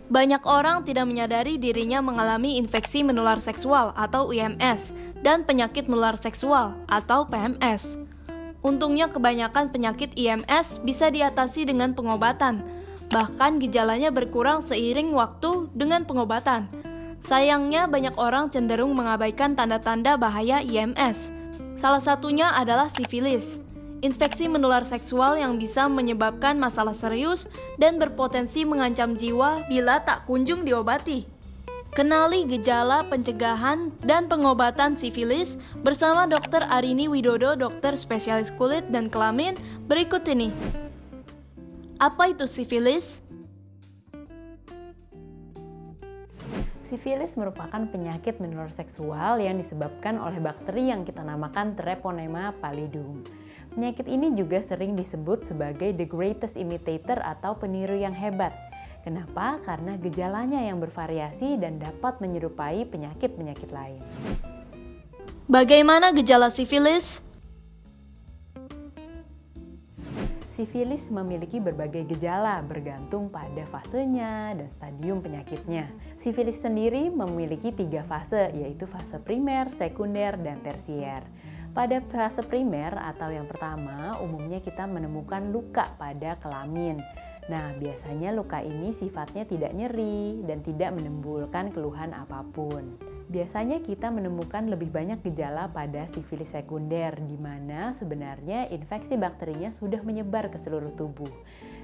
Banyak orang tidak menyadari dirinya mengalami infeksi menular seksual atau IMS dan penyakit menular seksual atau PMS. Untungnya kebanyakan penyakit IMS bisa diatasi dengan pengobatan. Bahkan gejalanya berkurang seiring waktu dengan pengobatan. Sayangnya banyak orang cenderung mengabaikan tanda-tanda bahaya IMS. Salah satunya adalah sifilis, infeksi menular seksual yang bisa menyebabkan masalah serius dan berpotensi mengancam jiwa bila tak kunjung diobati. Kenali gejala, pencegahan, dan pengobatan sifilis bersama Dr. Arini Widodo, dokter spesialis kulit dan kelamin berikut ini. Apa itu sifilis? Sifilis merupakan penyakit menular seksual yang disebabkan oleh bakteri yang kita namakan Treponema pallidum. Penyakit ini juga sering disebut sebagai the greatest imitator atau peniru yang hebat. Kenapa? Karena gejalanya yang bervariasi dan dapat menyerupai penyakit-penyakit lain. Bagaimana gejala sifilis? Sifilis memiliki berbagai gejala bergantung pada fasenya dan stadium penyakitnya. Sifilis sendiri memiliki 3 fase, yaitu fase primer, sekunder, dan tersier. Pada fase primer atau yang pertama, umumnya kita menemukan luka pada kelamin. Nah, biasanya luka ini sifatnya tidak nyeri dan tidak menimbulkan keluhan apapun. Biasanya kita menemukan lebih banyak gejala pada sifilis sekunder, di mana sebenarnya infeksi bakterinya sudah menyebar ke seluruh tubuh.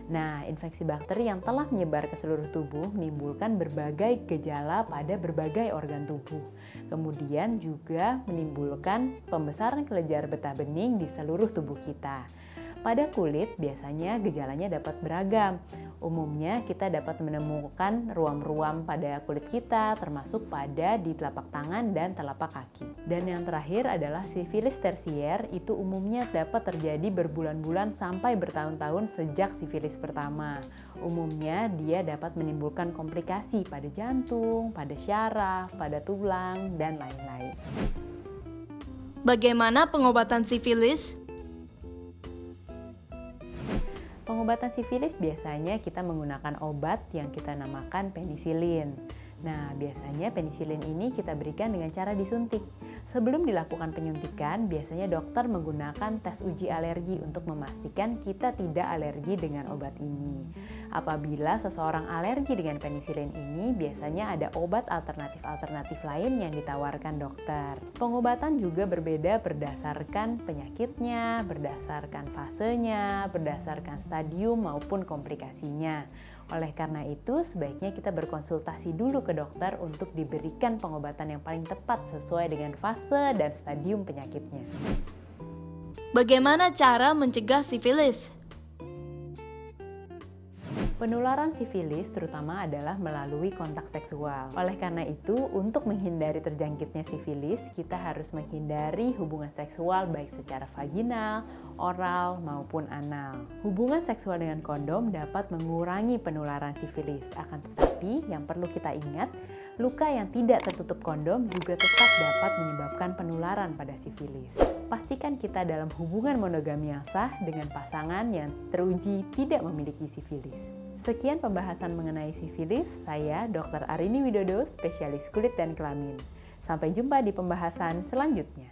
Nah, infeksi bakteri yang telah menyebar ke seluruh tubuh menimbulkan berbagai gejala pada berbagai organ tubuh. Kemudian juga menimbulkan pembesaran kelenjar getah bening di seluruh tubuh kita. Pada kulit, biasanya gejalanya dapat beragam. Umumnya kita dapat menemukan ruam-ruam pada kulit kita, termasuk pada di telapak tangan dan telapak kaki. Dan yang terakhir adalah sifilis tersier, itu umumnya dapat terjadi berbulan-bulan sampai bertahun-tahun sejak sifilis pertama. Umumnya dia dapat menimbulkan komplikasi pada jantung, pada syaraf, pada tulang, dan lain-lain. Bagaimana pengobatan sifilis? Pengobatan sifilis biasanya kita menggunakan obat yang kita namakan penisilin. Nah, biasanya penisilin ini kita berikan dengan cara disuntik. Sebelum dilakukan penyuntikan, biasanya dokter menggunakan tes uji alergi untuk memastikan kita tidak alergi dengan obat ini. Apabila seseorang alergi dengan penisilin ini, biasanya ada obat alternatif lain yang ditawarkan dokter. Pengobatan juga berbeda berdasarkan penyakitnya, berdasarkan fasenya, berdasarkan stadium maupun komplikasinya. Oleh karena itu, sebaiknya kita berkonsultasi dulu ke dokter untuk diberikan pengobatan yang paling tepat sesuai dengan fase dan stadium penyakitnya. Bagaimana cara mencegah sifilis? Penularan sifilis terutama adalah melalui kontak seksual. Oleh karena itu, untuk menghindari terjangkitnya sifilis, kita harus menghindari hubungan seksual baik secara vaginal, oral, maupun anal. Hubungan seksual dengan kondom dapat mengurangi penularan sifilis. Akan tetapi, yang perlu kita ingat, luka yang tidak tertutup kondom juga tetap dapat menyebabkan penularan pada sifilis. Pastikan kita dalam hubungan monogami yang sah dengan pasangan yang teruji tidak memiliki sifilis. Sekian pembahasan mengenai sifilis, saya Dr. Arini Widodo, spesialis kulit dan kelamin. Sampai jumpa di pembahasan selanjutnya.